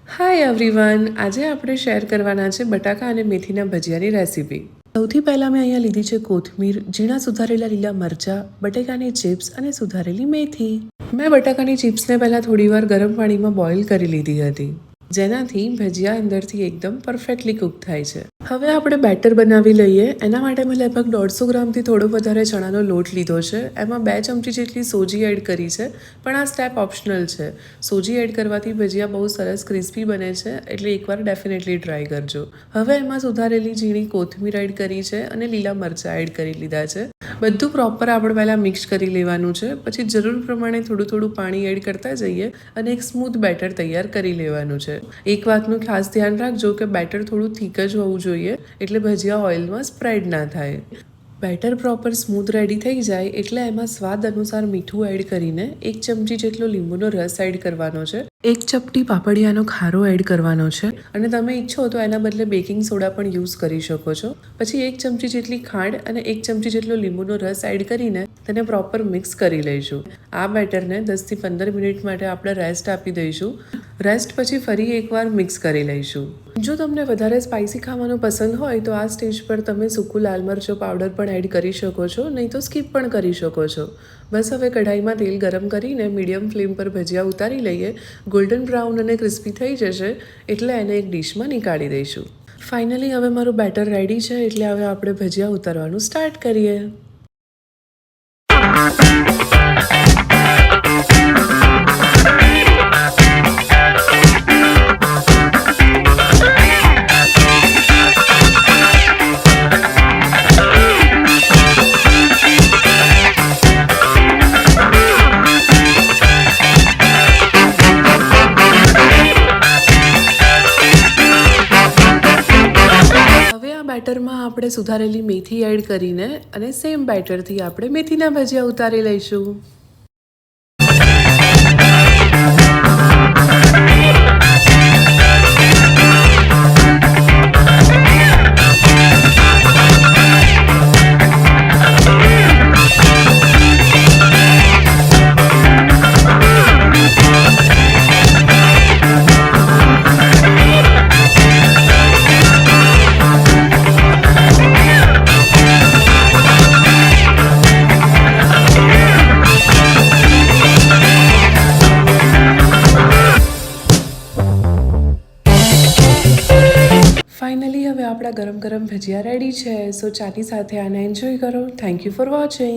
Hi everyone, આજે આપણે share કરવાના છે બટાકા અને મેથીના ભજીયાની રેસીપી. સૌથી પહેલાં મેં અહીંયા લીધી છે કોથમીર, ઝીણા સુધારેલા લીલા મરચાં, બટાકાની ચિપ્સ અને સુધારેલી મેથી. મેં બટાકાની ચિપ્સને પહેલાં થોડીવાર ગરમ પાણીમાં બોઇલ કરી લીધી હતી, જેનાથી ભજીયા અંદરથી એકદમ પરફેક્ટલી કૂક થાય છે. હવે આપણે બેટર બનાવી લઈએ. એના માટે મેં લગભગ 150 ગ્રામથી થોડો વધારે ચણાનો લોટ લીધો છે. એમાં 2 ચમચી જેટલી સોજી એડ કરી છે, પણ આ સ્ટેપ ઓપ્શનલ છે. સોજી એડ કરવાથી ભજીયા બહુ સરસ ક્રિસ્પી બને છે, એટલે એકવાર ડેફિનેટલી ટ્રાય કરજો. હવે એમાં સુધારેલી ઝીણી કોથમીર એડ કરી છે અને લીલા મરચાં એડ કરી લીધા છે. બધું પ્રોપર આપણે પહેલાં મિક્સ કરી લેવાનું છે. પછી જરૂર પ્રમાણે થોડું થોડું પાણી એડ કરતા જઈએ અને એક સ્મૂથ બેટર તૈયાર કરી લેવાનું છે. એક વાતનું ખાસ ધ્યાન રાખજો કે બેટર થોડું થીક જ હોવું જોઈએ, એટલે ભજીયા ઓઇલમાં સ્પ્રેડ ના થાય. બેટર પ્રોપર સ્મૂથ રેડી થઈ જાય એટલે એમાં સ્વાદ અનુસાર મીઠું એડ કરીને 1 ચમચી જેટલો લીંબુનો રસ એડ કરવાનો છે. 1 ચપટી પાપડિયાનો ખારો એડ કરવાનો છે અને તમે ઈચ્છો તો એના બદલે બેકિંગ સોડા પણ યુઝ કરી શકો છો. પછી 1 ચમચી જેટલી ખાંડ અને 1 ચમચી જેટલો લીંબુનો રસ એડ કરીને તેને પ્રોપર મિક્સ કરી લઈશું. આ બેટરને 10 થી 15 મિનિટ માટે આપણે રેસ્ટ આપી દઈશું. રેસ્ટ પછી ફરી એકવાર મિક્સ કરી લઈશું. જો તમને વધારે સ્પાઇસી ખાવાનું પસંદ હોય તો આ સ્ટેજ પર તમે સૂકું લાલ મરચું પાવડર પણ એડ કરી શકો છો, નહીં તો સ્કીપ પણ કરી શકો છો. બસ હવે કઢાઈમાં તેલ ગરમ કરીને મીડિયમ ફ્લેમ પર ભજીયા ઉતારી લઈએ. ગોલ્ડન બ્રાઉન અને ક્રિસ્પી થઈ જશે એટલે એને એક ડીશમાં નીકાળી દઈશું. ફાઇનલી હવે મારું બેટર રેડી છે, એટલે હવે આપણે ભજીયા ઉતારવાનું સ્ટાર્ટ કરીએ. બેટરમાં આપણે સુધારેલી મેથી એડ કરીને અને સેમ બેટરથી આપણે મેથીના ભજીયા ઉતારી લઈશું. ફાઇનલી હવે આપણા ગરમ ગરમ ભજીયા રેડી છે. સો ચાની સાથે આને એન્જોય કરો. Thank you for watching.